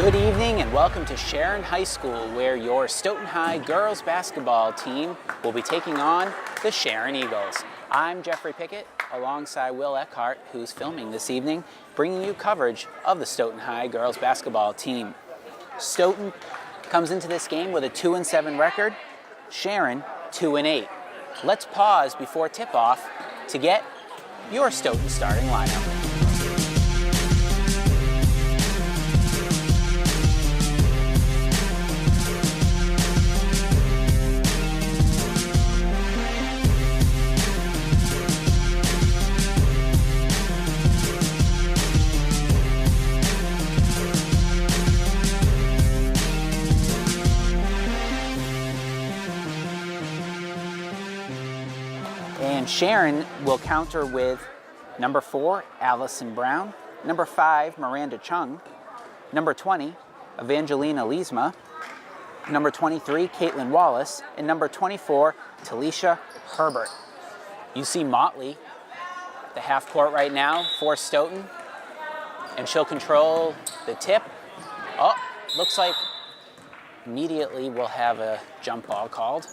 Good evening and welcome to Sharon High School, where your Stoughton High girls basketball team will be taking on the Sharon Eagles. I'm Jeffrey Pickett alongside Will Eckhart, who's filming this evening, bringing you coverage of the Stoughton High girls basketball team. Stoughton comes into this game with a 2-7 record, Sharon 2-8. Let's pause before tip-off to get your Stoughton starting lineup. And Sharon will counter with number 4, Allison Brown, number 5, Miranda Chung, number 20, Evangelina Leesma, number 23, Caitlin Wallace, and number 24, Talisha Herbert. You see Motley, the half court right now for Stoughton, and she'll control the tip. Oh, looks like immediately we'll have a jump ball called.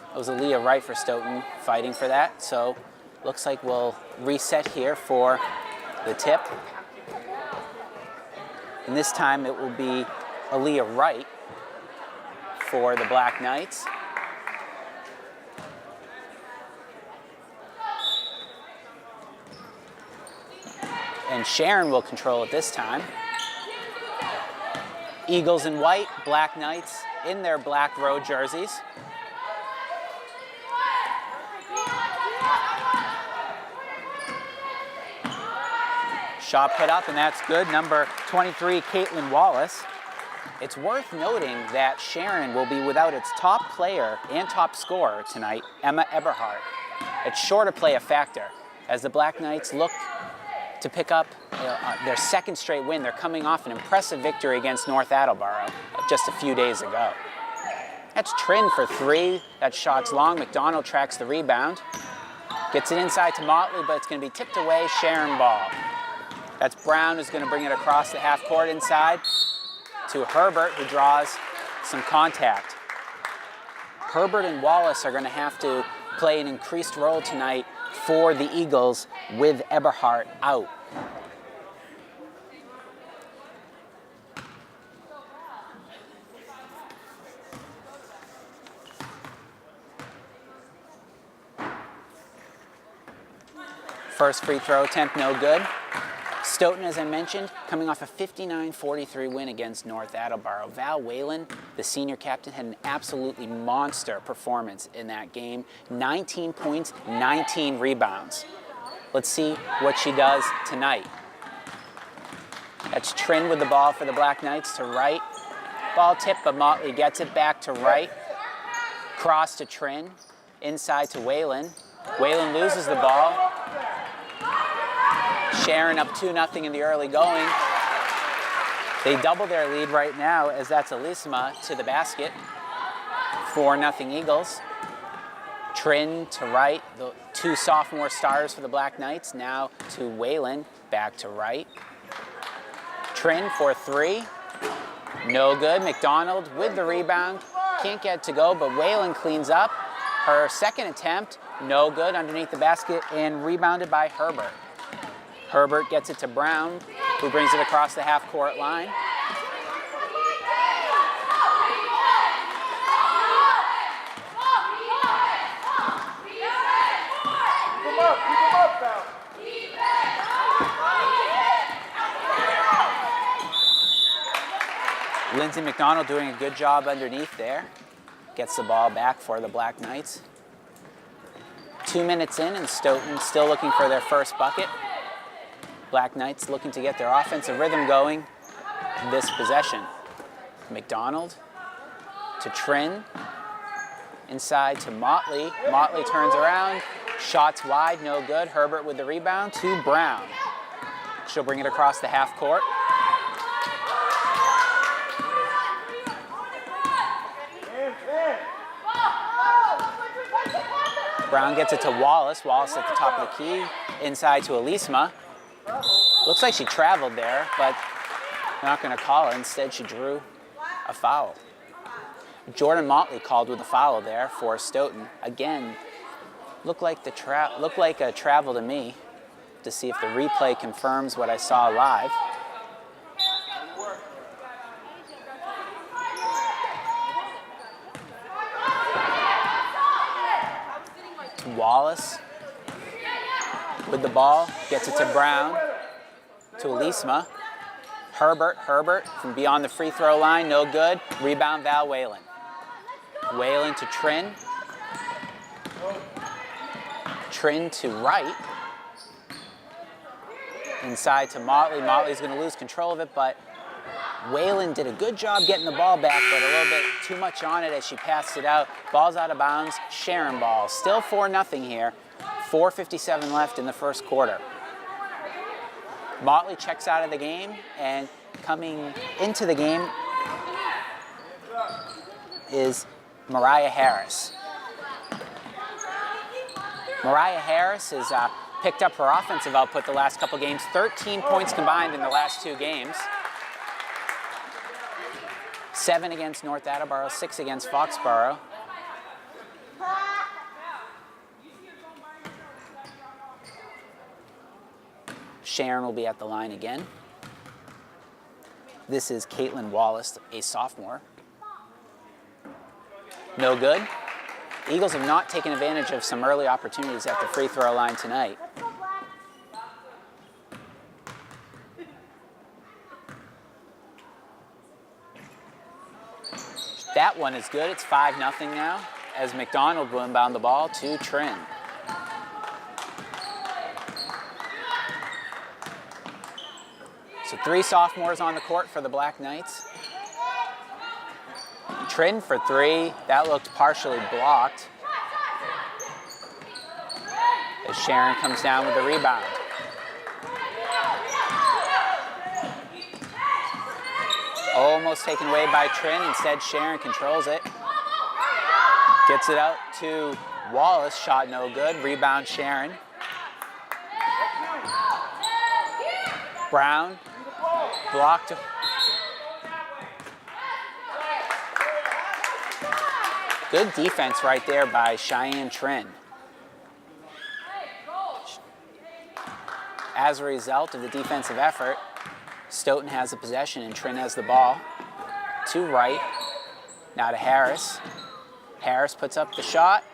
It was Aaliyah Wright for Stoughton fighting for that, so looks like we'll reset here for the tip. And this time it will be Aaliyah Wright for the Black Knights. And Sharon will control it this time. Eagles in white, Black Knights in their black road jerseys. Shot put up, and that's good. Number 23, Caitlin Wallace. It's worth noting that Sharon will be without its top player and top scorer tonight, Emma Eberhardt. It's sure to play a factor as the Black Knights look to pick up their second straight win. They're coming off an impressive victory against North Attleboro just a few days ago. That's Trin for 3. That shot's long. McDonald tracks the rebound. Gets it inside to Motley, but it's going to be tipped away. Sharon ball. That's Brown who's going to bring it across the half court inside to Herbert, who draws some contact. Herbert and Wallace are going to have to play an increased role tonight for the Eagles with Eberhardt out. First free throw attempt, no good. Stoughton, as I mentioned, coming off a 59-43 win against North Attleboro. Val Whalen, the senior captain, had an absolutely monster performance in that game. 19 points, 19 rebounds. Let's see what she does tonight. That's Trin with the ball for the Black Knights to Wright. Ball tip, but Motley gets it back to Wright. Cross to Trin, inside to Whalen. Whalen loses the ball. Sharon up 2-0 in the early going. They double their lead right now as that's Elisma to the basket. 4-0 Eagles. Trin to Wright, the 2 sophomore stars for the Black Knights. Now to Whalen, back to Wright. Trin for 3. No good. McDonald with the rebound. Can't get it to go, but Whalen cleans up. Her second attempt, no good, underneath the basket and rebounded by Herbert. Herbert gets it to Brown, who brings it across the half-court line. Lindsay McDonald doing a good job underneath there. Gets the ball back for the Black Knights. 2 minutes in, and Stoughton still looking for their first bucket. Black Knights looking to get their offensive rhythm going this possession. McDonald to Trin, inside to Motley. Motley turns around, shots wide, no good. Herbert with the rebound to Brown. She'll bring it across the half court. Brown gets it to Wallace. Wallace at the top of the key, inside to Elisma. Looks like she traveled there, but not going to call it. Instead, she drew a foul. Jordan Motley called with a foul there for Stoughton. Again, looked like a travel to me, to see if the replay confirms what I saw live. Wallace with the ball, gets it to Brown, to Elisma. Herbert from beyond the free throw line, no good. Rebound, Val Whalen. Whalen to Trin. Trin to Wright. Inside to Motley. Motley's going to lose control of it, but Whalen did a good job getting the ball back, but a little bit too much on it as she passed it out. Ball's out of bounds. Sharon ball. Still 4-0 here. 4:57 left in the first quarter. Motley checks out of the game, and coming into the game is Mariah Harris. Mariah Harris has picked up her offensive output the last couple games. 13 points combined in the last 2 games. 7 against North Attleboro, 6 against Foxborough. Sharon will be at the line again. This is Caitlin Wallace, a sophomore. No good. Eagles have not taken advantage of some early opportunities at the free throw line tonight. That one is good. It's 5-0 now as McDonald will inbound the ball to Trin. So 3 sophomores on the court for the Black Knights. Trin for 3. That looked partially blocked as Sharon comes down with the rebound. Almost taken away by Trin. Instead, Sharon controls it. Gets it out to Wallace. Shot no good. Rebound, Sharon. Brown. Blocked. Good defense right there by Cheyenne Trin. As a result of the defensive effort, Stoughton has the possession and Trin has the ball. To Wright, now to Harris. Harris puts up the shot,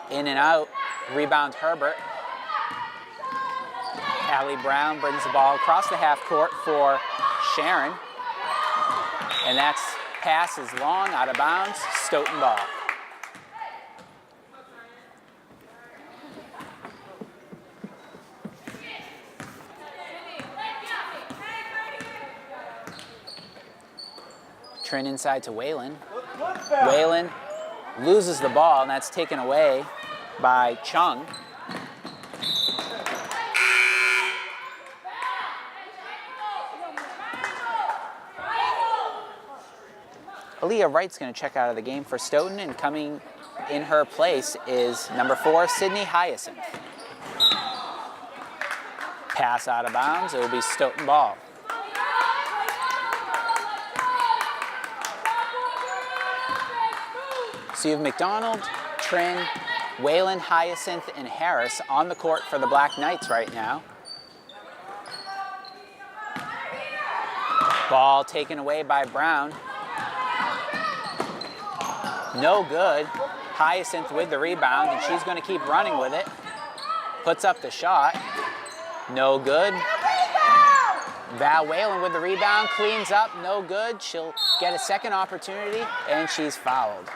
in and out, rebound Herbert. Allie Brown brings the ball across the half court for Sharon. And that's pass is long, out of bounds, Stoughton ball. Trin inside to Whalen. Whalen loses the ball, and that's taken away by Chung. Aaliyah Wright's going to check out of the game for Stoughton, and coming in her place is number 4, Sydney Hyacinth. Pass out of bounds. It will be Stoughton ball. So you have McDonald, Trin, Whalen, Hyacinth, and Harris on the court for the Black Knights right now. Ball taken away by Brown. No good. Hyacinth with the rebound, and she's going to keep running with it. Puts up the shot. No good. Val Whalen with the rebound, cleans up, no good. She'll get a second opportunity, and she's fouled.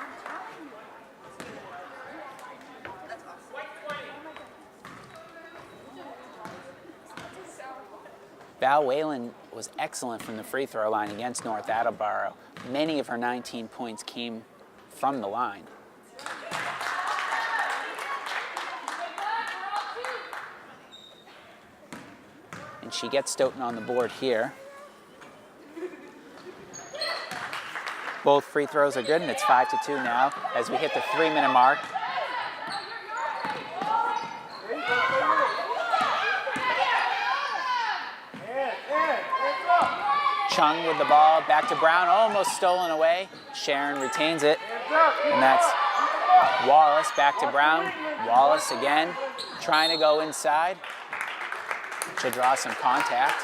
Val Whalen was excellent from the free throw line against North Attleboro. Many of her 19 points came from the line. And she gets Stoughton on the board here. Both free throws are good, and it's 5-2 now as we hit the 3-minute mark. Chung with the ball, back to Brown, almost stolen away. Sharon retains it, and that's Wallace back to Brown. Wallace again, trying to go inside. She'll draw some contact.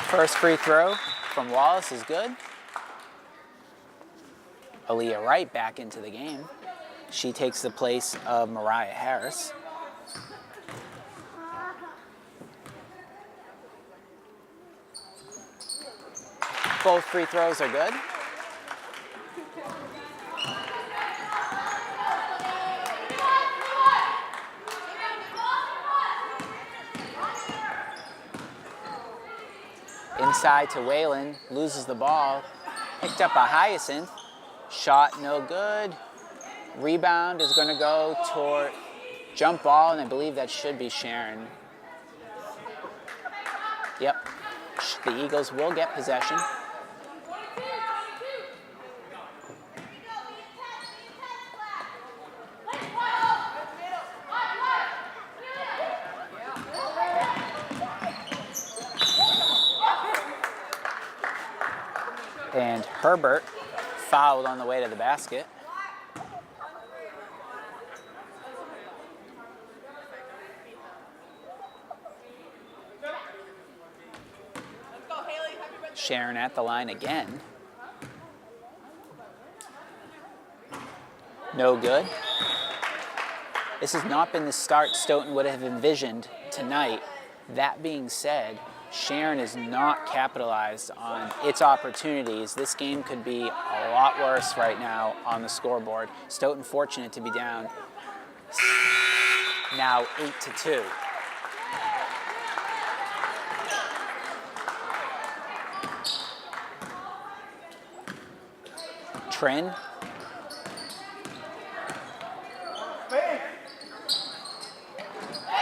First free throw from Wallace is good. Aaliyah Wright back into the game. She takes the place of Mariah Harris. Both free throws are good. Inside to Whalen, loses the ball, picked up a Hyacinth, shot no good. Rebound is going to go toward jump ball, and I believe that should be Sharon. Yep, the Eagles will get possession. And Herbert fouled on the way to the basket. Sharon at the line again. No good. This has not been the start Stoughton would have envisioned tonight. That being said, Sharon is not capitalized on its opportunities. This game could be a lot worse right now on the scoreboard. Stoughton fortunate to be down now 8-2. Trin.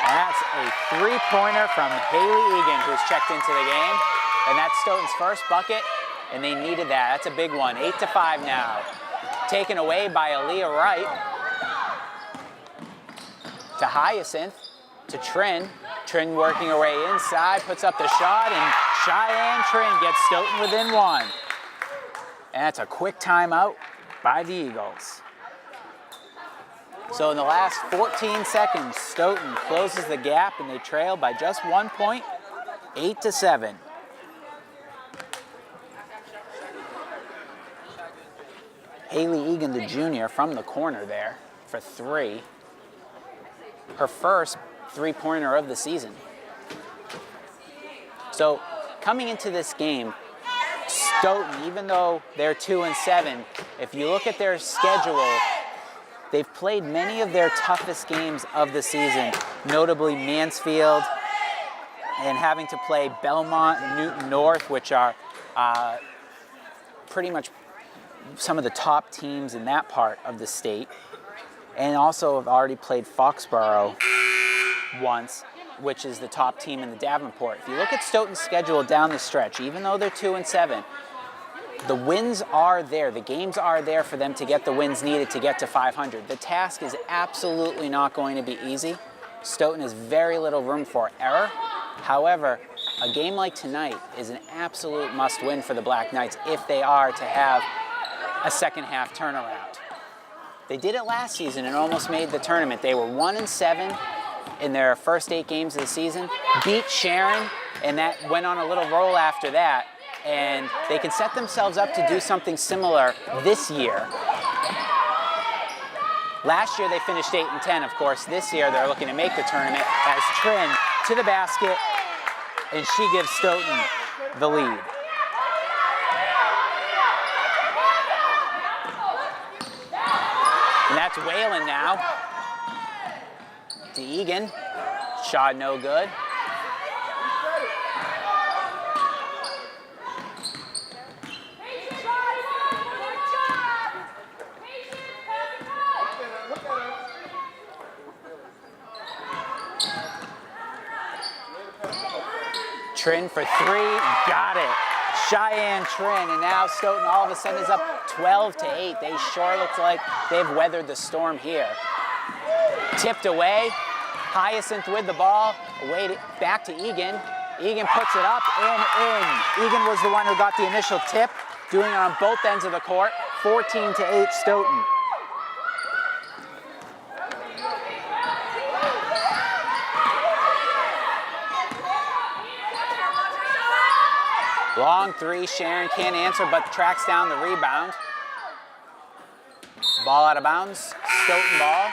That's a three-pointer from Haley Egan, who's checked into the game. And that's Stoughton's first bucket, and they needed that. That's a big one. 8-5 now. Taken away by Aaliyah Wright. To Hyacinth, to Trin. Trin working her way inside, puts up the shot, and Cheyenne Trin gets Stoughton within one. And that's a quick timeout by the Eagles. So in the last 14 seconds, Stoughton closes the gap, and they trail by just 1 point, 8-7. Haley Egan, the junior, from the corner there for three. Her first three-pointer of the season. So coming into this game, Stoughton, even though they're 2-7, if you look at their schedule, they've played many of their toughest games of the season, notably Mansfield, and having to play Belmont and Newton North, which are pretty much some of the top teams in that part of the state. And also have already played Foxborough once, which is the top team in the Davenport. If you look at Stoughton's schedule down the stretch, even though they're 2-7, the wins are there. The games are there for them to get the wins needed to get to 500. The task is absolutely not going to be easy. Stoughton has very little room for error. However, a game like tonight is an absolute must-win for the Black Knights if they are to have a second-half turnaround. They did it last season and almost made the tournament. They were 1-7 in their first 8 games of the season, beat Sharon, and that went on a little roll after that. And they can set themselves up to do something similar this year. Last year they finished 8-10, of course. This year they're looking to make the tournament as Trin to the basket, and she gives Stoughton the lead. And that's Whalen now. To Egan. Shot no good. Trin for three, got it. Cheyenne Trin, and now Stoughton all of a sudden is up 12-8. They sure look like they've weathered the storm here. Tipped away, Hyacinth with the ball, away back to Egan. Egan puts it up and in. Egan was the one who got the initial tip, doing it on both ends of the court. 14-8 Stoughton. Long three, Sharon can't answer, but tracks down the rebound. Ball out of bounds, Stoughton ball.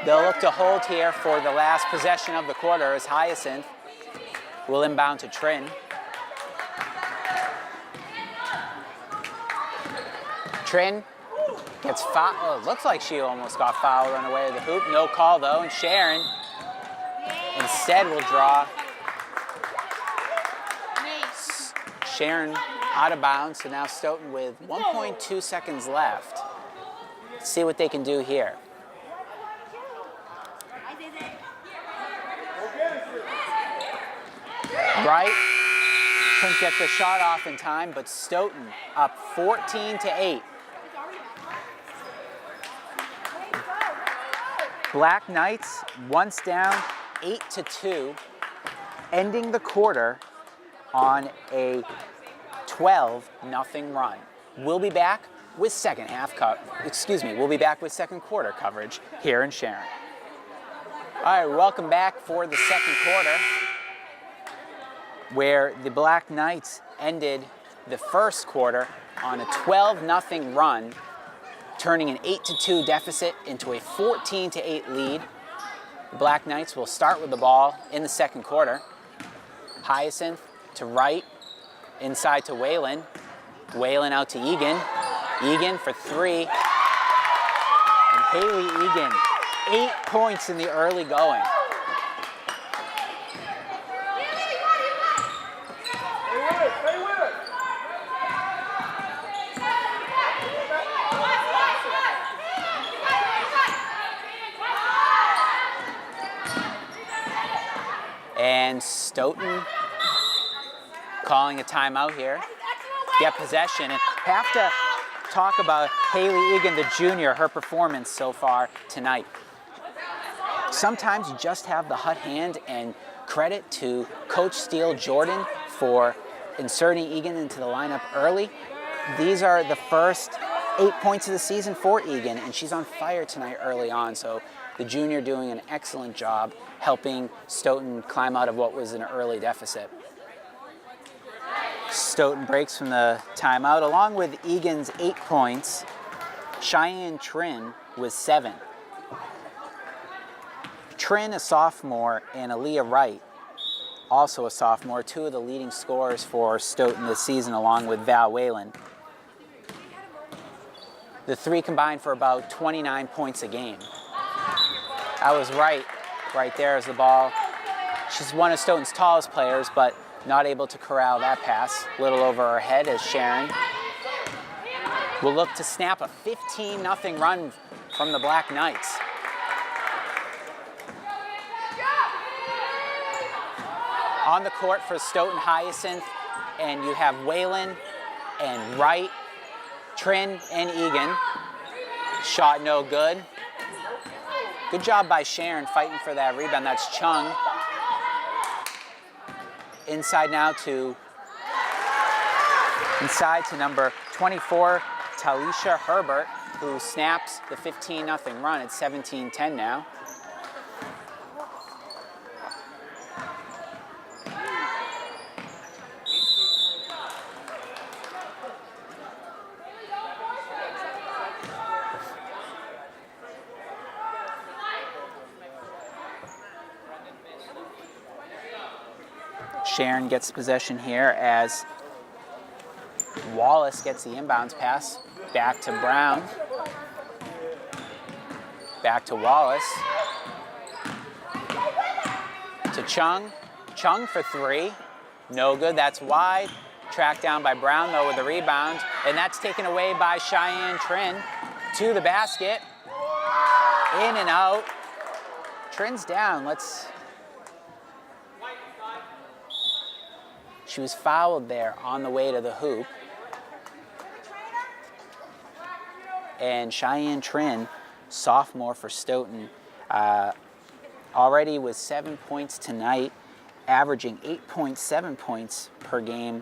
They'll look to hold here for the last possession of the quarter as Hyacinth will inbound to Trin. Trin gets fouled. Oh, it looks like she almost got fouled on the way to the hoop. No call though, and Sharon instead will draw. Sharon out of bounds, so now Stoughton with 1.2 seconds left. Let's see what they can do here. Right, couldn't get the shot off in time, but Stoughton up 14-8. Black Knights once down 8-2, ending the quarter on a 12-0 run. We'll be back with we'll be back with second quarter coverage here in Sharon. All right, welcome back for the second quarter, where the Black Knights ended the first quarter on a 12-0 run, turning an 8-2 deficit into a 14-8 lead. The Black Knights will start with the ball in the second quarter. Hyacinth to right, inside to Whalen. Whalen out to Egan. Egan for three. And Haley Egan, 8 points in the early going. And Stoughton calling a timeout here. Get possession, and have to talk about Haley Egan, the junior, her performance so far tonight. Sometimes you just have the hot hand, and credit to Coach Steele Jordan for inserting Egan into the lineup early. These are the first 8 points of the season for Egan, and she's on fire tonight early on, so the junior doing an excellent job helping Stoughton climb out of what was an early deficit. Stoughton breaks from the timeout. Along with Egan's 8 points, Cheyenne Trin was 7. Trin, a sophomore, and Aaliyah Wright, also a sophomore, 2 of the leading scorers for Stoughton this season, along with Val Whalen. The three combined for about 29 points a game. I was right there as the ball. She's one of Stoughton's tallest players, but not able to corral that pass. A little over her head as Sharon will look to snap a 15-0 run from the Black Knights. On the court for Stoughton Hyacinth, and you have Whalen and Wright, Trin and Egan. Shot no good. Good job by Sharon fighting for that rebound. That's Chung. Inside to number 24, Talisha Herbert, who snaps the 15-0 run. It's 17-10 now. Sharon gets possession here as Wallace gets the inbounds pass. Back to Brown. Back to Wallace. To Chung. Chung for three. No good, that's wide. Tracked down by Brown though with the rebound. And that's taken away by Cheyenne Trin. To the basket. In and out. Trin's down. Let's She was fouled there on the way to the hoop. And Cheyenne Trin, sophomore for Stoughton, already with 7 points tonight, averaging 8.7 points per game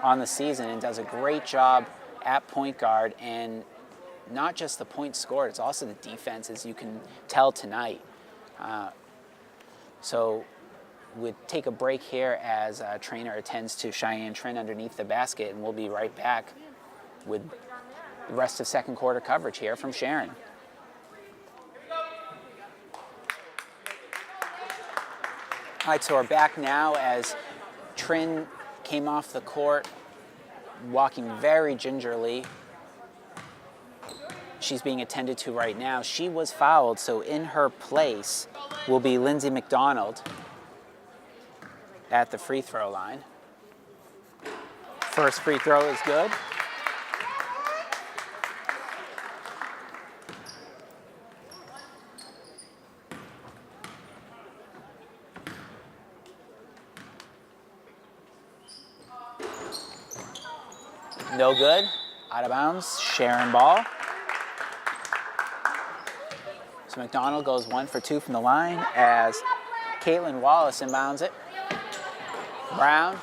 on the season, and does a great job at point guard. And not just the points scored, it's also the defense, as you can tell tonight. So we'll take a break here as a trainer attends to Cheyenne Trin underneath the basket, and we'll be right back with the rest of second quarter coverage here from Sharon. All right, so we're back now as Trin came off the court walking very gingerly. She's being attended to right now. She was fouled, so in her place will be Lindsay McDonald at the free throw line. First free throw is good. No good. Out of bounds. Sharon ball. So McDonald goes 1 for 2 from the line as Caitlin Wallace inbounds it. Brown.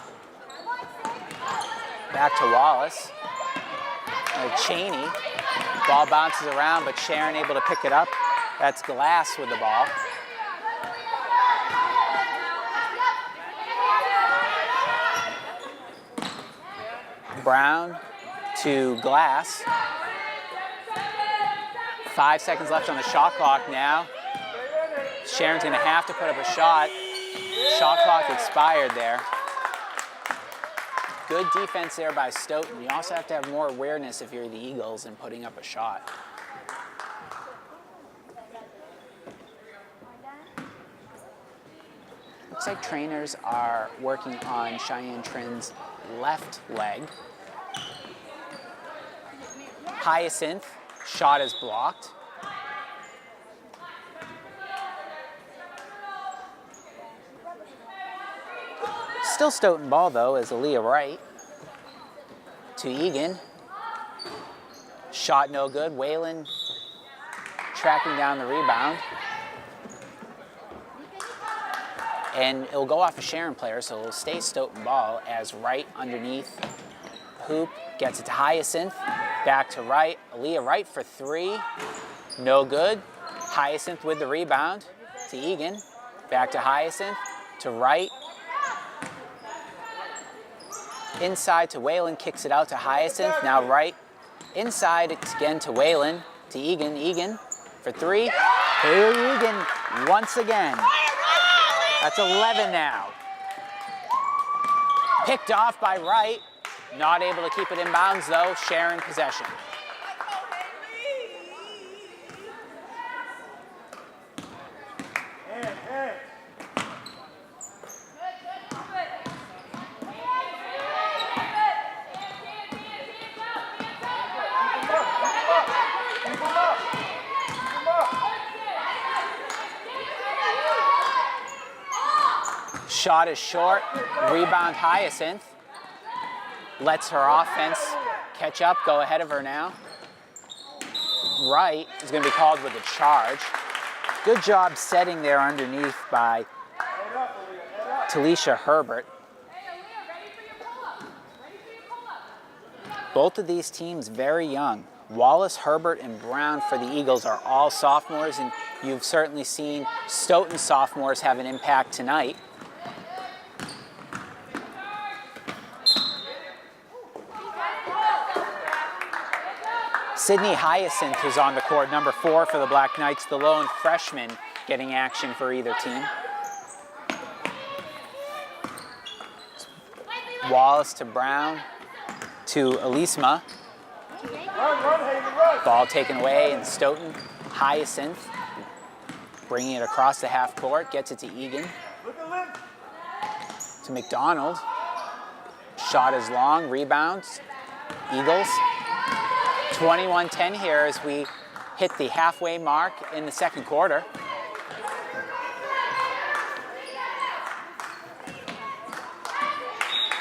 Back to Wallace. Cheney. Ball bounces around, but Sharon able to pick it up. That's Glass with the ball. Brown to Glass. 5 seconds left on the shot clock now. Sharon's going to have to put up a shot. Shot clock expired there. Good defense there by Stoughton. You also have to have more awareness if you're the Eagles in putting up a shot. Looks like trainers are working on Cheyenne Trin's left leg. Hyacinth, shot is blocked. Still Stoughton ball though, as Aaliyah Wright to Egan. Shot no good. Whalen tracking down the rebound. And it'll go off a Sharon player, so it'll stay Stoughton ball as Wright underneath hoop gets it to Hyacinth. Back to Wright. Aaliyah Wright for 3. No good. Hyacinth with the rebound to Egan. Back to Hyacinth to Wright. Inside to Whalen, kicks it out to Hyacinth. Now Wright inside again to Whalen, to Egan. Egan for 3. Haley Egan once again. That's 11 now. Picked off by Wright. Not able to keep it in bounds though. Sharon possession. Shot is short. Rebound Hyacinth. Lets her offense catch up, go ahead of her now. Wright is going to be called with a charge. Good job setting there underneath by Talisha Herbert. Both of these teams very young. Wallace, Herbert, and Brown for the Eagles are all sophomores, and you've certainly seen Stoughton sophomores have an impact tonight. Sydney Hyacinth is on the court, number 4 for the Black Knights, the lone freshman getting action for either team. Wallace to Brown to Elisma. Ball taken away, and Stoughton Hyacinth bringing it across the half court, gets it to Egan. To McDonald. Shot is long, rebounds. Eagles. 21-10 here as we hit the halfway mark in the second quarter.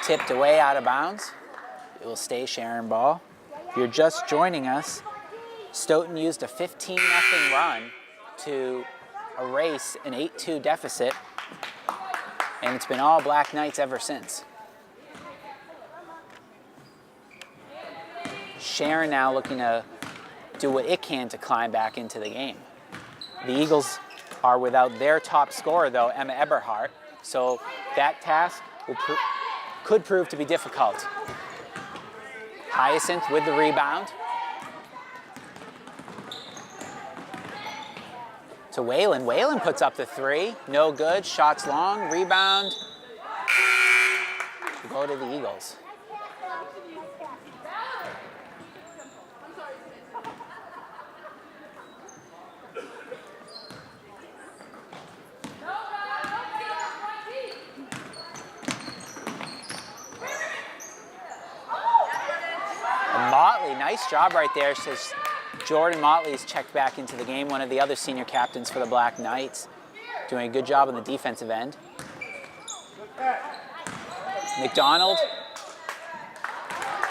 Tipped away out of bounds. It will stay Sharon ball. If you're just joining us, Stoughton used a 15-0 run to erase an 8-2 deficit, and it's been all Black Knights ever since. Sharon now looking to do what it can to climb back into the game. The Eagles are without their top scorer, though, Emma Eberhardt, so that task could prove to be difficult. Hyacinth with the rebound. To Whalen. Whalen puts up the three. No good. Shots long. Rebound. To go to the Eagles. Motley, nice job right there. Says Jordan Motley's checked back into the game, one of the other senior captains for the Black Knights. Doing a good job on the defensive end. McDonald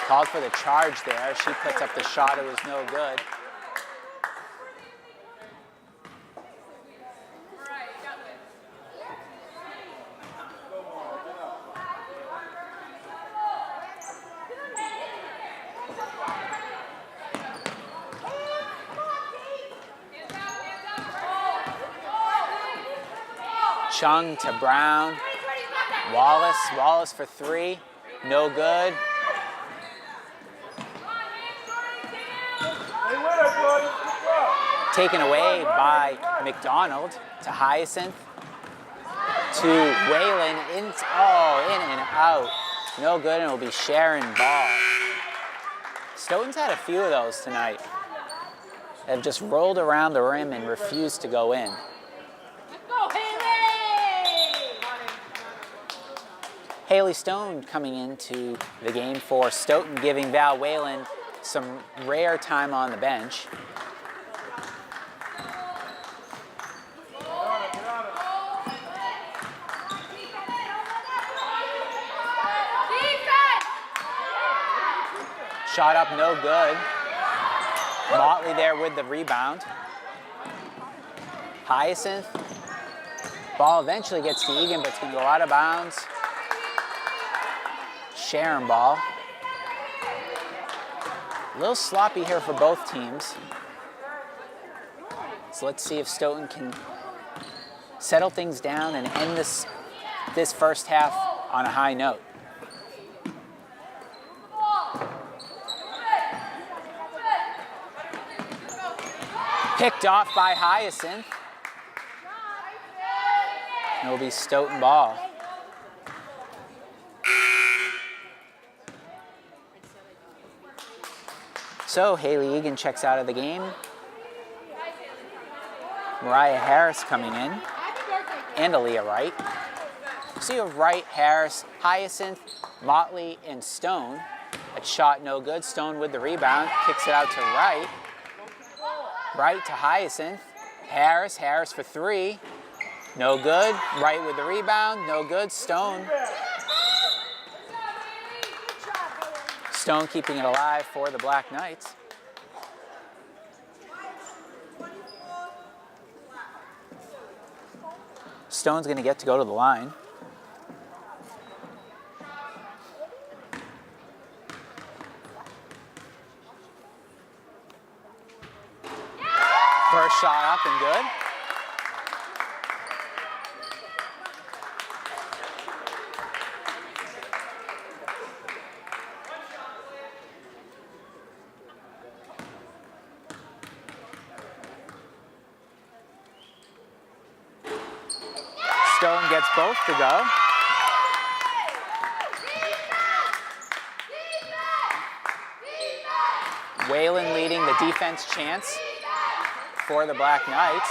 called for the charge there. She puts up the shot, it was no good. Chung to Brown. Wallace for three. No good. Taken away by McDonald to Hyacinth. To Whalen. In and out. No good, and it'll be Sharon ball. Stoughton's had a few of those tonight. They've just rolled around the rim and refused to go in. Haley Stone coming into the game for Stoughton, giving Val Whalen some rare time on the bench. Shot up, no good. Motley there with the rebound. Hyacinth. Ball eventually gets to Egan, but it's going to go out of bounds. Sharon ball. A little sloppy here for both teams. So let's see if Stoughton can settle things down and end this first half on a high note. Picked off by Hyacinth. It'll be Stoughton ball. So Haley Egan checks out of the game. Mariah Harris coming in. And Aaliyah Wright. So you have Wright, Harris, Hyacinth, Motley, and Stone. A shot no good. Stone with the rebound. Kicks it out to Wright. Wright to Hyacinth. Harris for three. No good. Wright with the rebound. No good. Stone keeping it alive for the Black Knights. Stone's going to get to go to the line. First shot up and good. Stone gets both to go. Whalen leading the defense chance for the Black Knights.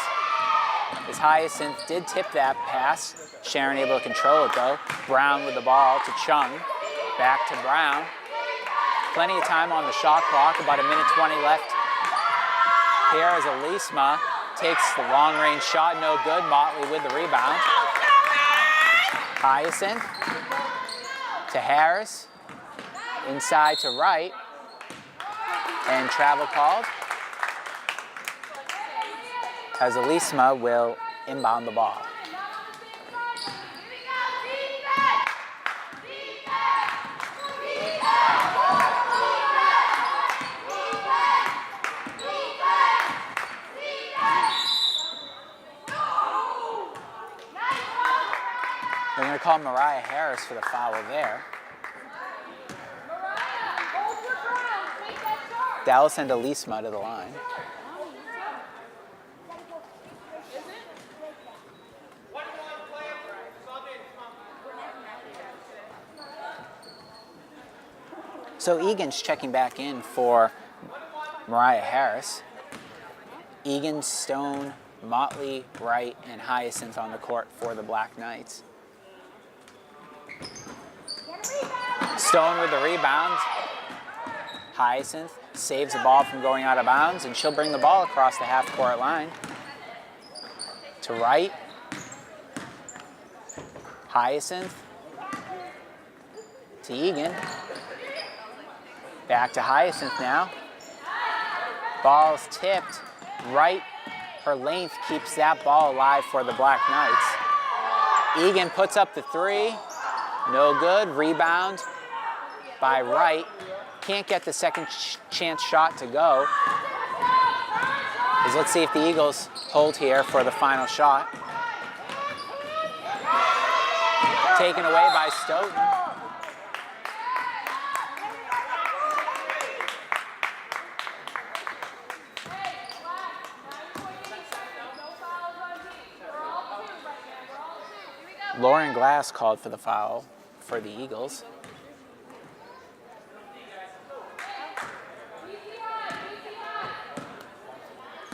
As Hyacinth did tip that pass. Sharon able to control it though. Brown with the ball to Chung. Back to Brown. Plenty of time on the shot clock, about 1:20 left. Here as Elisma takes the long range shot, no good. Motley with the rebound. Hyacinth to Harris, inside to right, and travel called, as Elisma will inbound the ball. They're going to call Mariah Harris for the foul there. That'll send Elisma to the line. So Egan's checking back in for Mariah Harris. Egan, Stone, Motley, Wright, and Hyacinth on the court for the Black Knights. Stone with the rebound. Hyacinth saves the ball from going out of bounds, and she'll bring the ball across the half-court line. To Wright. Hyacinth. To Egan. Back to Hyacinth now. Ball's tipped. Wright, her length keeps that ball alive for the Black Knights. Egan puts up the three. No good. Rebound by Wright. Can't get the second chance shot to go. Let's see if the Eagles hold here for the final shot. Taken away by Stoughton. Lauren Glass called for the foul for the Eagles.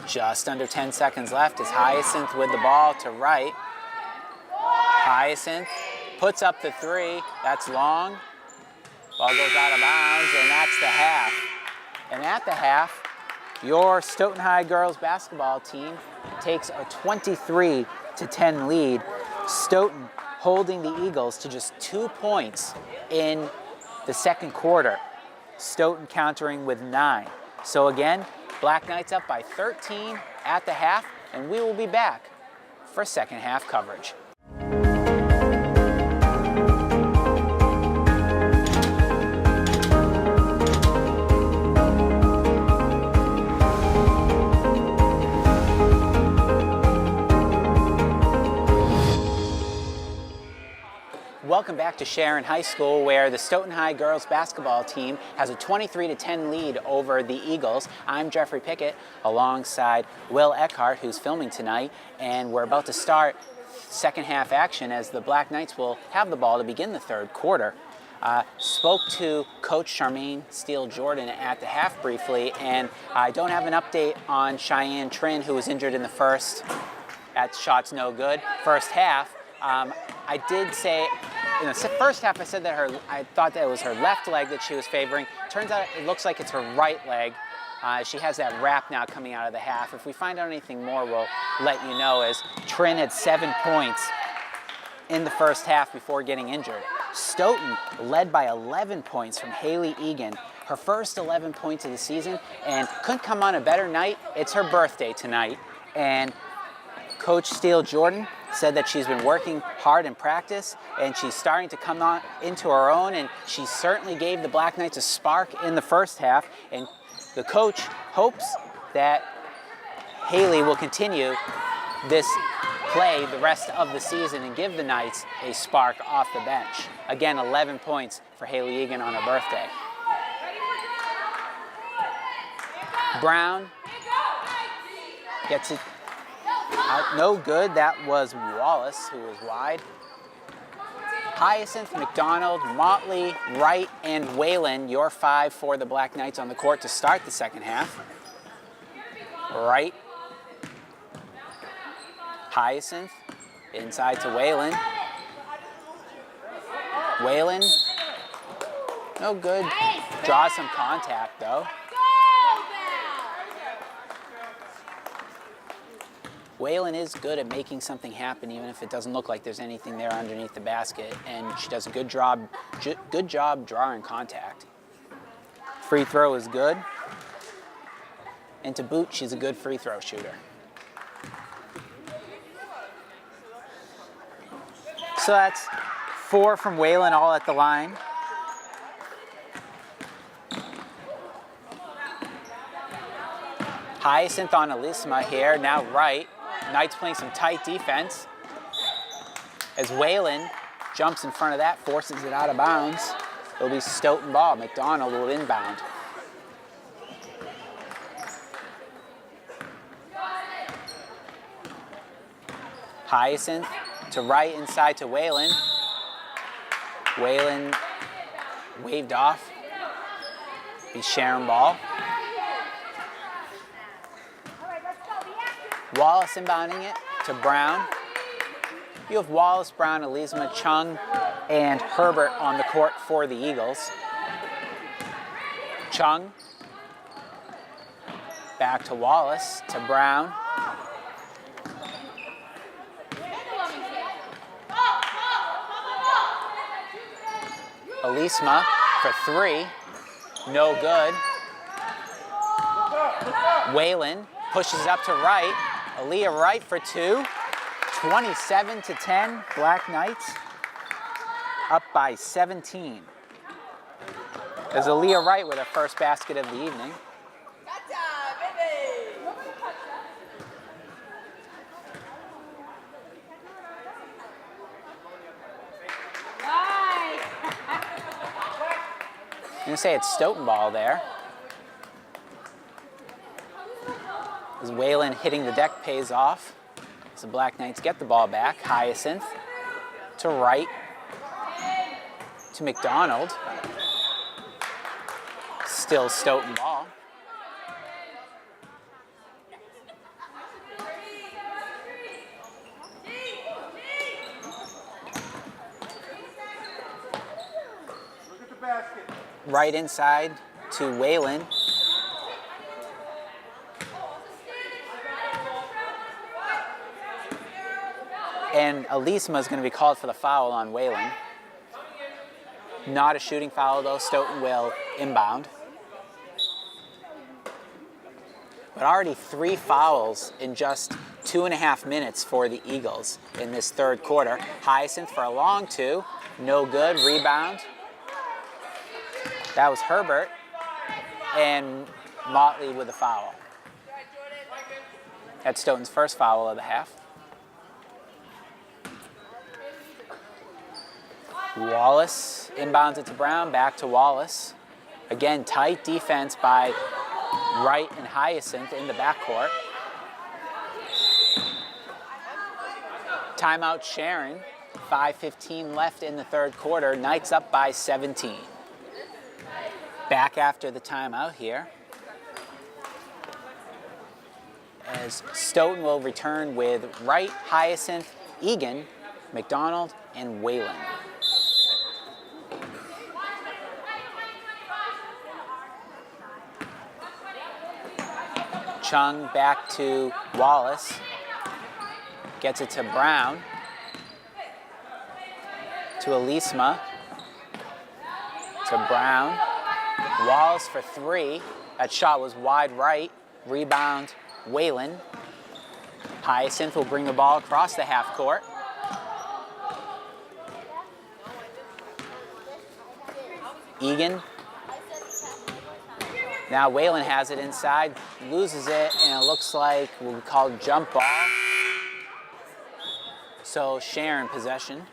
Just under 10 seconds left as Hyacinth with the ball to Wright. Hyacinth puts up the three. That's long. Ball goes out of bounds, and that's the half. And at the half, your Stoughton High girls basketball team takes a 23-10 lead. Stoughton holding the Eagles to just 2 points in the second quarter. Stoughton countering with 9. So again, Black Knights up by 13 at the half, and we will be back for second half coverage. Welcome back to Sharon High School, where the Stoughton High girls basketball team has a 23-10 lead over the Eagles. I'm Jeffrey Pickett alongside Will Eckhart, who's filming tonight, and we're about to start second half action as the Black Knights will have the ball to begin the third quarter. Spoke to Coach Charmaine Steele-Jordan at the half briefly, and I don't have an update on Cheyenne Trin, who was injured in the first, at shots no good, first half. I did say, in the first half I said that I thought that it was her left leg that she was favoring. Turns out it looks like it's her right leg. She has that wrap now coming out of the half. If we find out anything more, we'll let you know, as Trin had 7 points in the first half before getting injured. Stoughton led by 11 points from Haley Egan, her first 11 points of the season, and couldn't come on a better night. It's her birthday tonight, and Coach Steele-Jordan said that she's been working hard in practice, and she's starting to come on into her own, and she certainly gave the Black Knights a spark in the first half, and the coach hopes that Haley will continue this play the rest of the season and give the Knights a spark off the bench. Again, 11 points for Haley Egan on her birthday. Brown gets it out, no good. That was Wallace who was wide. Hyacinth, McDonald, Motley, Wright, and Whalen, your 5 for the Black Knights on the court to start the second half. Wright, Hyacinth, inside to Whalen. Whalen, no good. Draws some contact though. Waylon is good at making something happen, even if it doesn't look like there's anything there underneath the basket, and she does a good job drawing contact. Free throw is good, and to boot, she's a good free throw shooter. So that's 4 from Waylon, all at the line. Hyacinth on Elisma here, now right. Knights playing some tight defense. As Waylon jumps in front of that, forces it out of bounds. It'll be Stoughton ball. McDonald will inbound. Hyacinth to right, inside to Waylon. Waylon waved off. Be Sharon ball. Wallace inbounding it to Brown. You have Wallace, Brown, Elisma, Chung, and Herbert on the court for the Eagles. Chung. Back to Wallace, to Brown. Elisma for 3. No good. Waylon pushes up to right. Aaliyah Wright for 2. 27-10. Black Knights up by 17. There's Aaliyah Wright with her first basket of the evening. I'm going to say it's Stoughton ball there. As Waylon hitting the deck pays off. So the Black Knights get the ball back. Hyacinth to right to McDonald. Still Stoughton ball. Right inside to Waylon. And Elisma is going to be called for the foul on Waylon. Not a shooting foul though, Stoughton will inbound. But already 3 fouls in just 2.5 minutes for the Eagles in this third quarter. Hyacinth for a long 2, no good, rebound. That was Herbert, and Motley with a foul. That's Stoughton's first foul of the half. Wallace inbounds it to Brown, back to Wallace. Again, tight defense by Wright and Hyacinth in the backcourt. Timeout Sharon, 5:15 left in the third quarter. Knights up by 17. Back after the timeout here. As Stoughton will return with Wright, Hyacinth, Egan, McDonald, and Waylon. Chung back to Wallace. Gets it to Brown. To Elisma. To Brown. Wallace for 3. That shot was wide right. Rebound, Waylon. Hyacinth will bring the ball across the half court. Egan. Now Waylon has it inside, loses it, and it looks like we'll be called jump ball. So Sharon possession.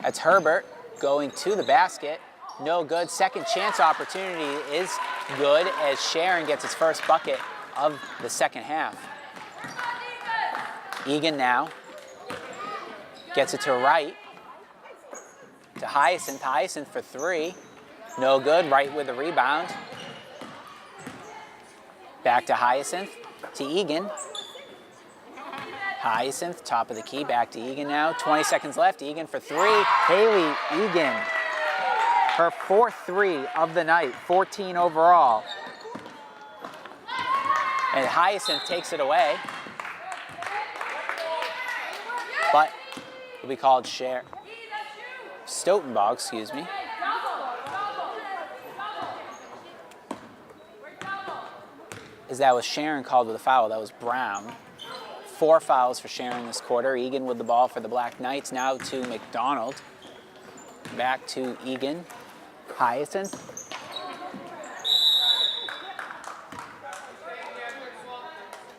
That's Herbert going to the basket. No good. Second chance opportunity is good as Sharon gets its first bucket of the second half. Egan now gets it to Wright. To Hyacinth. Hyacinth for 3. No good. Wright with the rebound. Back to Hyacinth. To Egan. Hyacinth, top of the key, back to Egan now. 20 seconds left, Egan for three. Haley Egan, her fourth three of the night, 14 overall. And Hyacinth takes it away. But it'll be called Stoughton ball, excuse me. As that was Sharon called with a foul, that was Brown. 4 fouls for Sharon this quarter. Egan with the ball for the Black Knights. Now to McDonald. Back to Egan. Hyacinth.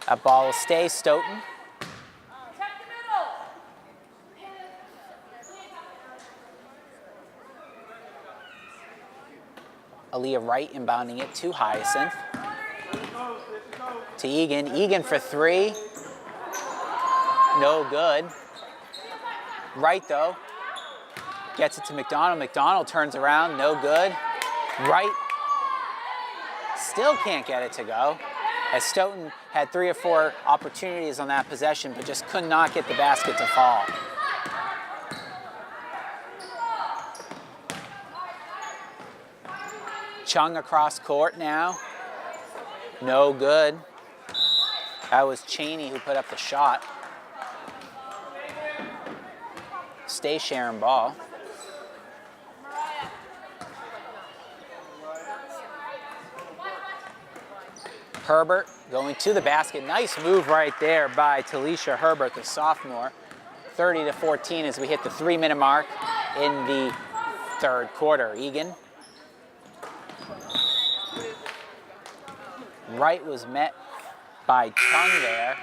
That ball will stay Stoughton. Aaliyah Wright inbounding it to Hyacinth. To Egan. Egan for three. No good. Wright, though, gets it to McDonald. McDonald turns around. No good. Wright still can't get it to go, as Stoughton had 3 or 4 opportunities on that possession, but just could not get the basket to fall. Chung across court now. No good. That was Cheney who put up the shot. Stay Sharon ball. Herbert going to the basket. Nice move right there by Talisha Herbert, the sophomore. 30-14 as we hit the 3-minute mark in the third quarter. Egan. Wright was met by Chung there.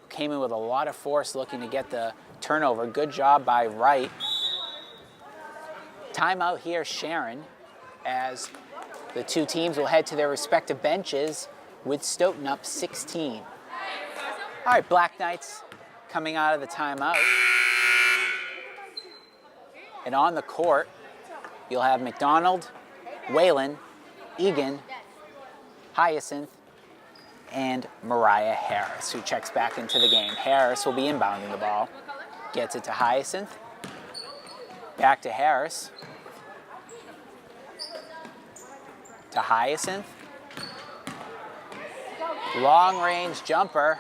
Came in with a lot of force looking to get the turnover. Good job by Wright. Timeout here, Sharon, as the two teams will head to their respective benches with Stoughton up 16. All right, Black Knights coming out of the timeout. And on the court, you'll have McDonald, Whalen, Egan, Hyacinth, and Mariah Harris, who checks back into the game. Harris will be inbounding the ball. Gets it to Hyacinth. Back to Harris. To Hyacinth. Long range jumper,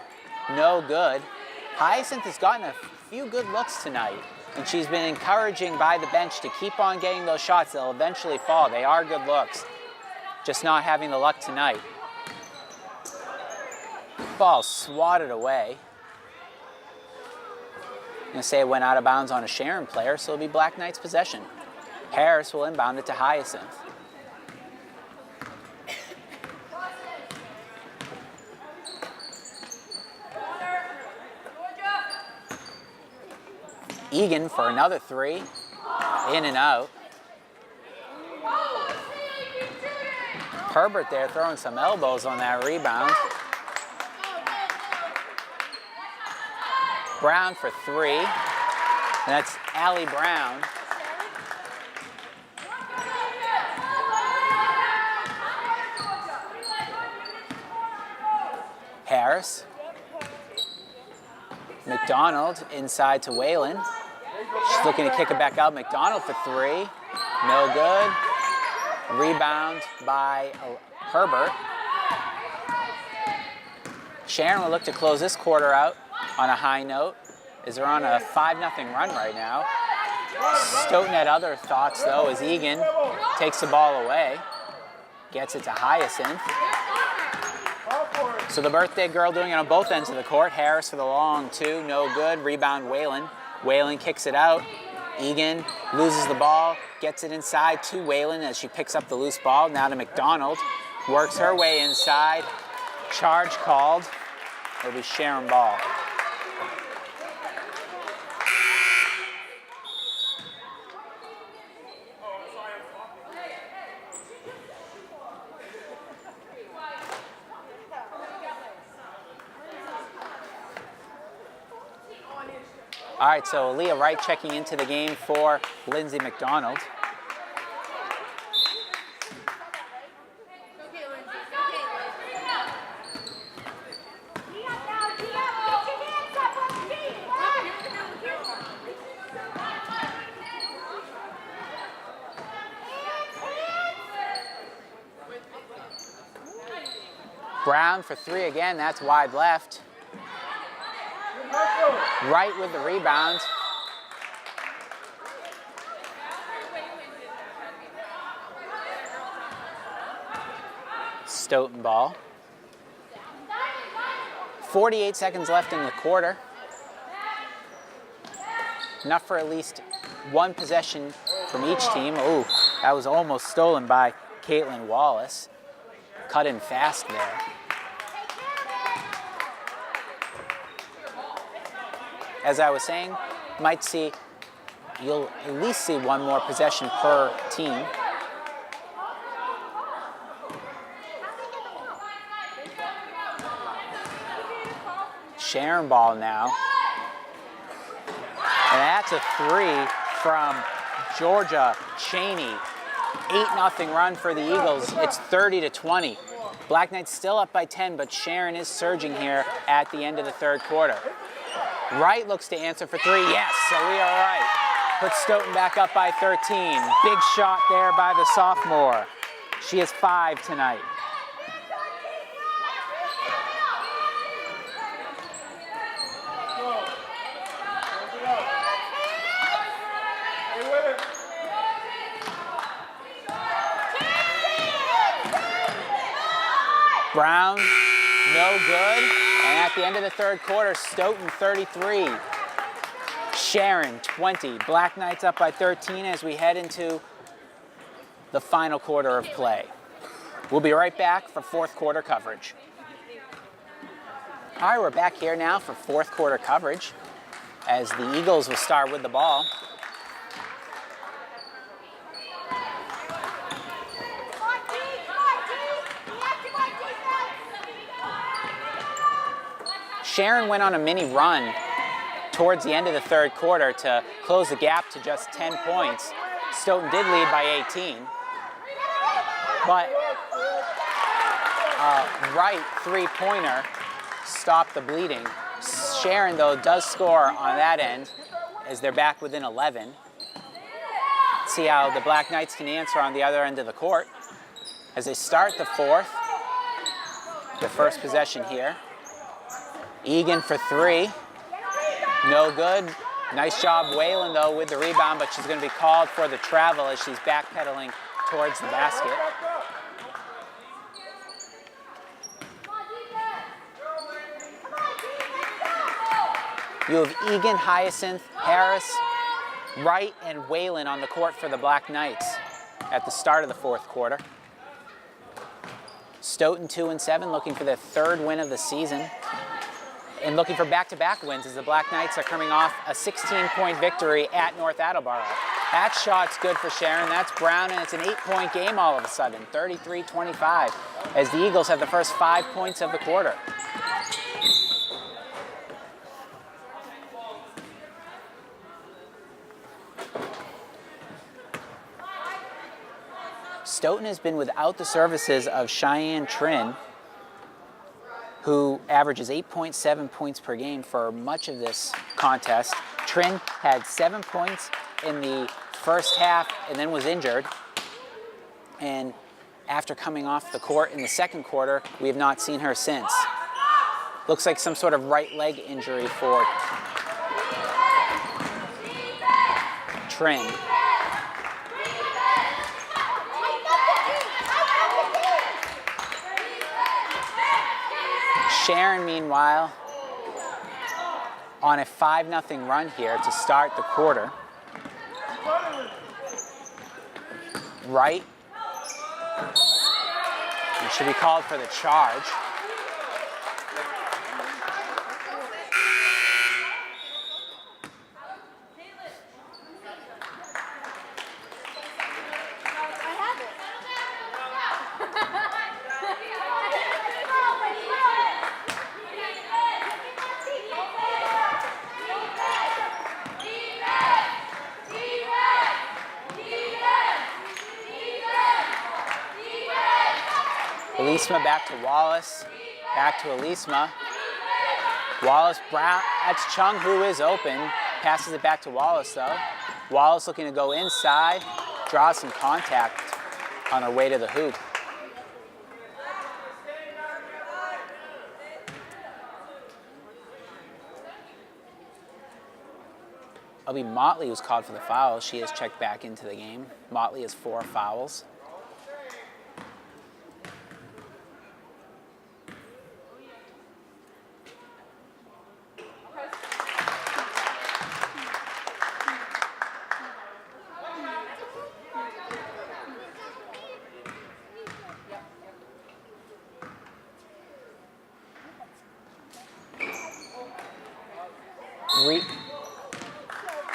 no good. Hyacinth has gotten a few good looks tonight, and she's been encouraging by the bench to keep on getting those shots. They'll eventually fall. They are good looks, just not having the luck tonight. Ball swatted away. I'm going to say it went out of bounds on a Sharon player, so it'll be Black Knights possession. Harris will inbound it to Hyacinth. Egan for another three. In and out. Herbert there throwing some elbows on that rebound. Brown for three. And that's Allie Brown. Harris. McDonald inside to Whalen. She's looking to kick it back out. McDonald for three. No good. Rebound by Herbert. Sharon will look to close this quarter out on a high note, as they're on a 5-0 run right now. Stoughton had other thoughts, though, as Egan takes the ball away. Gets it to Hyacinth. So the birthday girl doing it on both ends of the court. Harris for the long two, no good. Rebound Whalen. Whalen kicks it out. Egan loses the ball, gets it inside to Whalen as she picks up the loose ball. Now to McDonald. Works her way inside. Charge called. It'll be Sharon ball. All right, so Aaliyah Wright checking into the game for Lindsay McDonald. Brown for three again, that's wide left. Wright with the rebound. Stoughton ball. 48 seconds left in the quarter. Enough for at least one possession from each team. Oh, that was almost stolen by Caitlin Wallace. Cut in fast there. As I was saying, you'll at least see one more possession per team. Sharon ball now. And that's a three from Georgia Cheney. 8-0 run for the Eagles. It's 30-20. Black Knights still up by 10, but Sharon is surging here at the end of the third quarter. Wright looks to answer for three. Yes, so we are right. Puts Stoughton back up by 13. Big shot there by the sophomore. She has 5 tonight. Brown, no good. And at the end of the third quarter, Stoughton 33. Sharon 20. Black Knights up by 13 as we head into the final quarter of play. We'll be right back for fourth quarter coverage. All right, we're back here now for fourth quarter coverage as the Eagles will start with the ball. Sharon went on a mini run towards the end of the third quarter to close the gap to just 10 points. Stoughton did lead by 18. But Wright three-pointer stopped the bleeding. Sharon, though, does score on that end as they're back within 11. See how the Black Knights can answer on the other end of the court as they start the fourth. The first possession here. Egan for three. No good. Nice job, Whalen, though, with the rebound, but she's going to be called for the travel as she's backpedaling towards the basket. You have Egan, Hyacinth, Harris, Wright, and Whalen on the court for the Black Knights at the start of the fourth quarter. Stoughton 2-7, looking for their third win of the season. And looking for back-to-back wins as the Black Knights are coming off a 16-point victory at North Attleboro. That shot's good for Sharon. That's Brown, and it's an 8-point game all of a sudden, 33-25, as the Eagles have the first 5 points of the quarter. Stoughton has been without the services of Cheyenne Trin, who averages 8.7 points per game for much of this contest. Trin had 7 points in the first half and then was injured. And after coming off the court in the second quarter, we have not seen her since. Looks like some sort of right leg injury for Trin. Sharon, meanwhile, on a 5-0 run here to start the quarter. Wright. And should be called for the charge. Elisma back to Wallace, back to Elisma. Wallace, Brown, that's Chung who is open. Passes it back to Wallace though. Wallace looking to go inside, draws some contact on her way to the hoop. It'll be Motley who's called for the foul. She is checked back into the game. Motley has 4 fouls.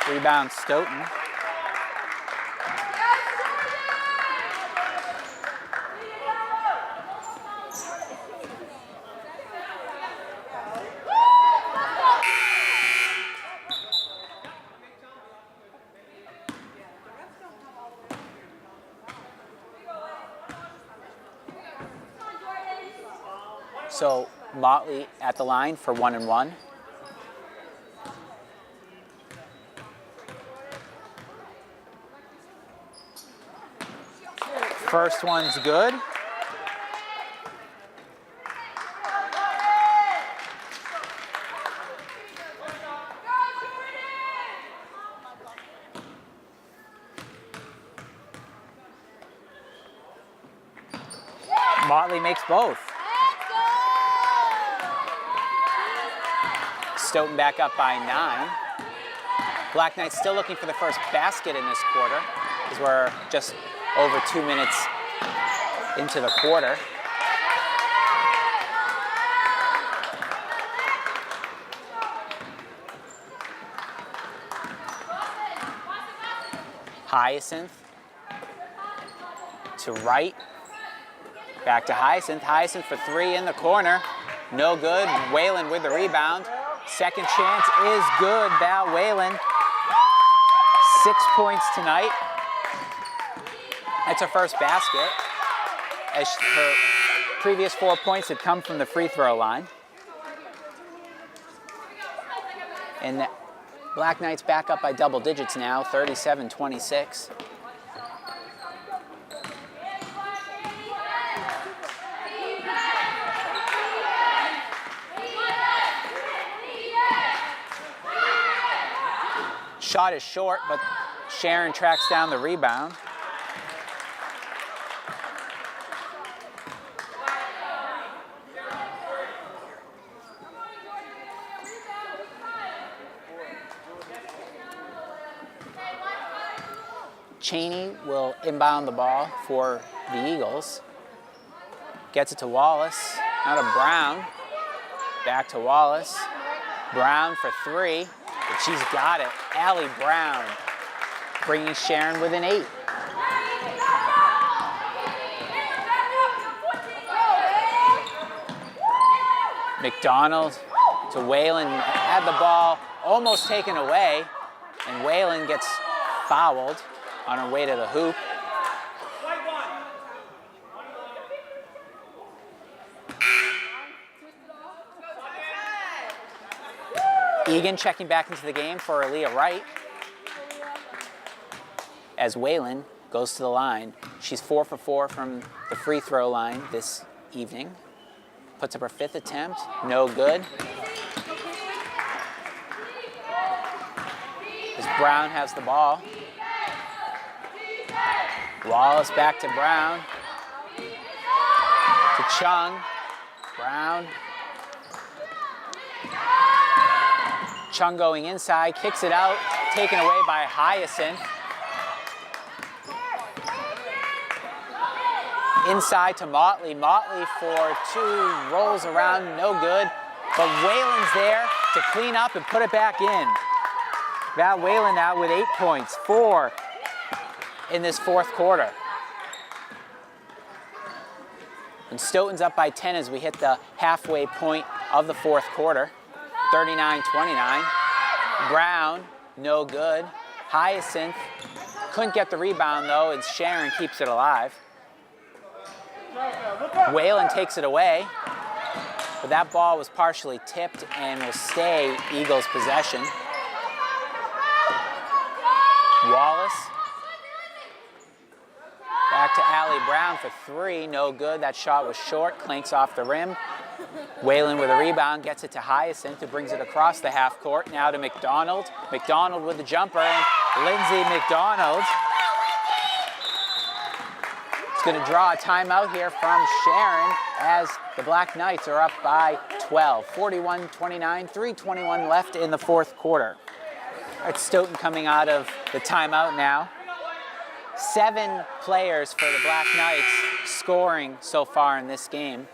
Rebound Stoughton. So Motley at the line for 1-1. First one's good. Motley makes both. Stoughton back up by 9. Black Knights still looking for the first basket in this quarter, because we're just over 2 minutes into the quarter. Hyacinth to right. Back to Hyacinth. Hyacinth for 3 in the corner. No good. Whalen with the rebound. Second chance is good. Val Whalen. 6 points tonight. That's her first basket, as her previous 4 points had come from the free throw line. And the Black Knights back up by double digits now, 37-26. Shot is short, but Sharon tracks down the rebound. Cheney will inbound the ball for the Eagles. Gets it to Wallace. Now to Brown. Back to Wallace. Brown for 3. But she's got it. Allie Brown bringing Sharon within 8. McDonald to Whalen. Had the ball almost taken away. And Whalen gets fouled on her way to the hoop. Egan checking back into the game for Aaliyah Wright. As Whalen goes to the line. She's 4 for 4 from the free throw line this evening. Puts up her 5th attempt, no good. As Brown has the ball. Wallace back to Brown. To Chung. Brown. Chung going inside, kicks it out, taken away by Hyacinth. Inside to Motley. Motley for 2, rolls around, no good. But Whalen's there to clean up and put it back in. Val Whalen now with 8 points, 4 in this 4th quarter. And Stoughton's up by 10 as we hit the halfway point of the 4th quarter. 39-29. Brown, no good. Hyacinth couldn't get the rebound though, and Sharon keeps it alive. Whalen takes it away, but that ball was partially tipped and will stay Eagles' possession. Wallace back to Allie Brown for 3, no good. That shot was short, clinks off the rim. Whalen with a rebound, gets it to Hyacinth, who brings it across the half court. Now to McDonald. McDonald with the jumper, and Lindsay McDonald is going to draw a timeout here from Sharon as the Black Knights are up by 12. 41-29, 3:21 left in the fourth quarter. All right, Stoughton coming out of the timeout now. 7 players for the Black Knights scoring so far in this game,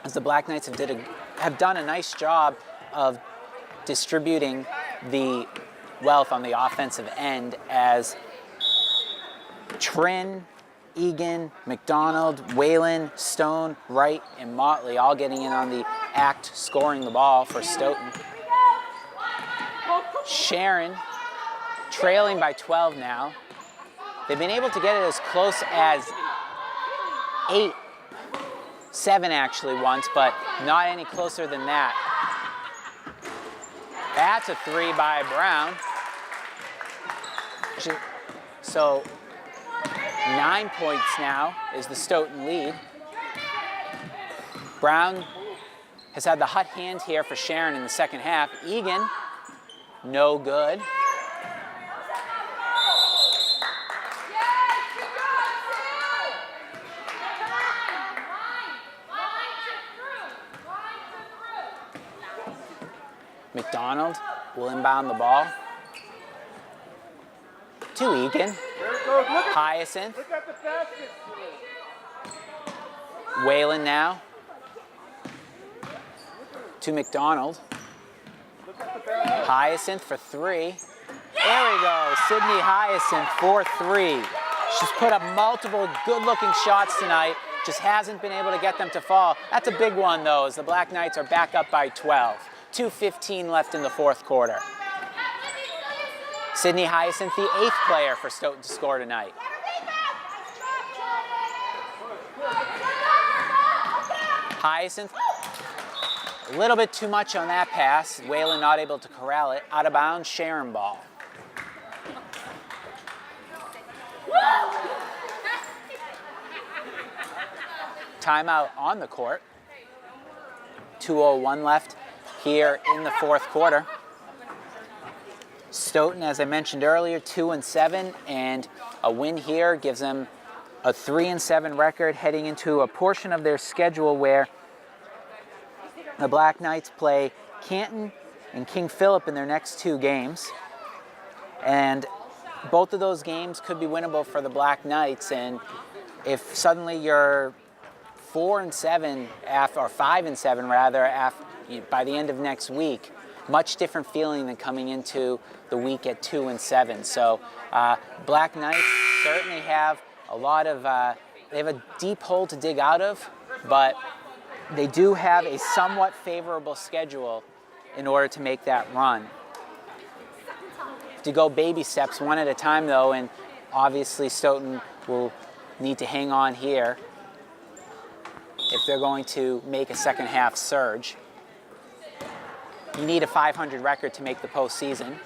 as the Black Knights have done a nice job of distributing the wealth on the offensive end, as Trin, Egan, McDonald, Whalen, Stone, Wright, and Motley all getting in on the act, scoring the ball for Stoughton. Sharon trailing by 12 now. They've been able to get it as close as 7 actually once, but not any closer than that. That's a 3 by Brown. So 9 points now is the Stoughton lead. Brown has had the hot hand here for Sharon in the second half. Egan, no good. McDonald will inbound the ball to Egan. Hyacinth. Whalen now to McDonald. Hyacinth for 3. There we go. Sydney Hyacinth for 3. She's put up multiple good-looking shots tonight. Just hasn't been able to get them to fall. That's a big one, though, as the Black Knights are back up by 12. 2:15 left in the fourth quarter. Sydney Hyacinth, the 8th player for Stoughton to score tonight. Hyacinth, a little bit too much on that pass. Whalen not able to corral it. Out of bounds, Sharon ball. Timeout on the court. 2:01 left here in the fourth quarter. Stoughton, as I mentioned earlier, 2-7, and a win here gives them a 3-7 record heading into a portion of their schedule where the Black Knights play Canton and King Philip in their next 2 games. And both of those games could be winnable for the Black Knights, and if suddenly you're 4-7 or 5-7 rather by the end of next week, much different feeling than coming into the week at 2-7. So Black Knights certainly have a lot of, they have a deep hole to dig out of, but they do have a somewhat favorable schedule in order to make that run. To go baby steps one at a time though, and obviously Stoughton will need to hang on here if they're going to make a second half surge. You need a 500 record to make the postseason.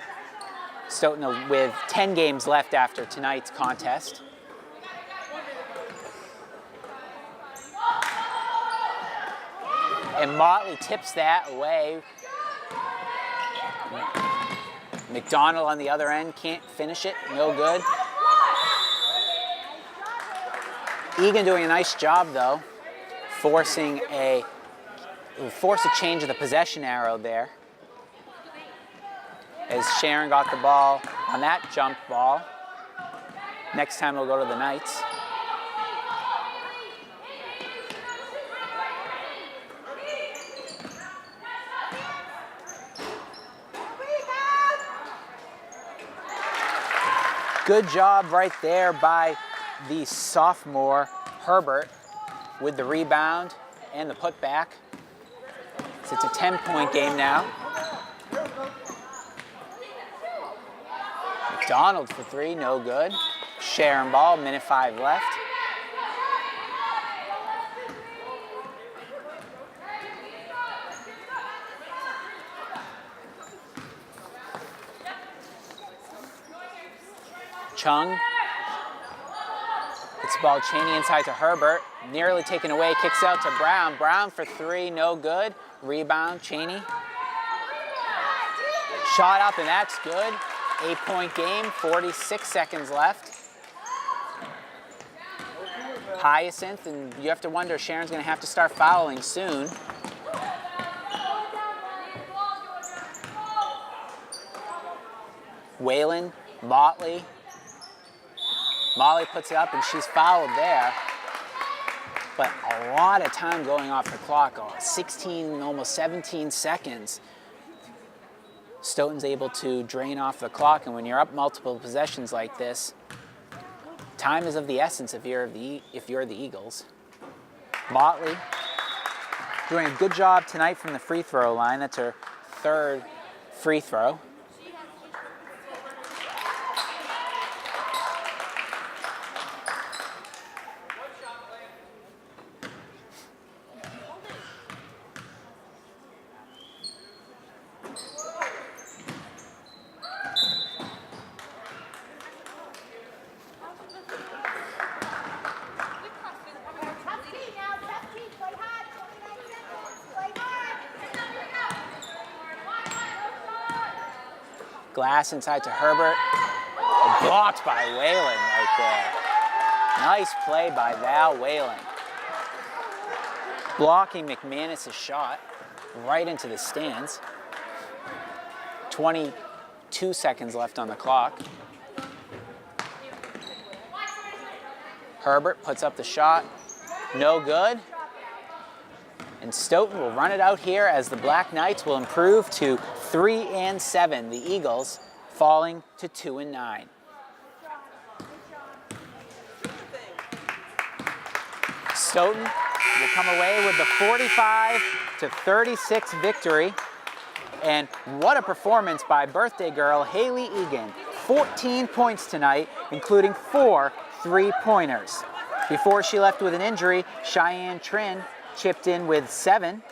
Stoughton with 10 games left after tonight's contest. And Motley tips that away. McDonald on the other end can't finish it, no good. Egan doing a nice job though, force a change of the possession arrow there, as Sharon got the ball on that jump ball. Next time we'll go to the Knights. Good job right there by the sophomore Herbert with the rebound and the putback. So it's a 10-point game now. McDonald for 3, no good. Sharon ball, 1:05 left. Chung ball, Cheney inside to Herbert. Nearly taken away, kicks out to Brown. Brown for three, no good. Rebound, Cheney. Shot up, and that's good. 8-point game, 46 seconds left. Hyacinth, and you have to wonder, Sharon's going to have to start fouling soon. Whalen, Motley. Molly puts it up, and she's fouled there. But a lot of time going off the clock, 16, almost 17 seconds. Stoughton's able to drain off the clock, and when you're up multiple possessions like this, time is of the essence if you're the Eagles. Motley doing a good job tonight from the free throw line. That's her third free throw. Glass inside to Herbert. Blocked by Whalen right there. Nice play by Val Whalen. Blocking McManus's shot right into the stands. 22 seconds left on the clock. Herbert puts up the shot. No good. And Stoughton will run it out here as the Black Knights will improve to 3-7. The Eagles falling to 2-9. Stoughton will come away with the 45-36 victory. And what a performance by birthday girl Haley Egan. 14 points tonight, including 4 3-pointers. Before she left with an injury, Cheyenne Trin chipped in with 7,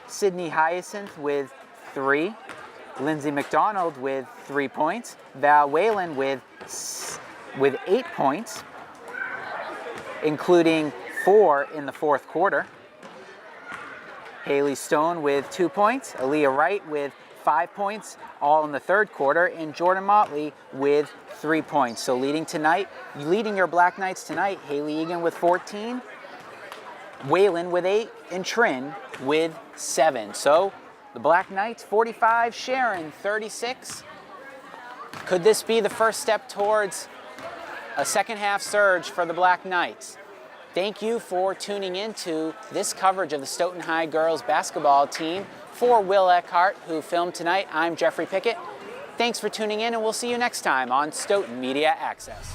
Sydney Hyacinth with 3, Lindsay McDonald with 3 points, Val Whalen with 8 points, including 4 in the fourth quarter. Haley Stone with 2 points, Aaliyah Wright with 5 points, all in the third quarter, and Jordan Motley with 3 points. So leading your Black Knights tonight, Haley Egan with 14, Whalen with 8, and Trin with 7. So the Black Knights 45, Sharon 36. Could this be the first step towards a second half surge for the Black Knights? Thank you for tuning in to this coverage of the Stoughton High girls basketball team. For Will Eckhart, who filmed tonight, I'm Jeffrey Pickett. Thanks for tuning in, and we'll see you next time on Stoughton Media Access.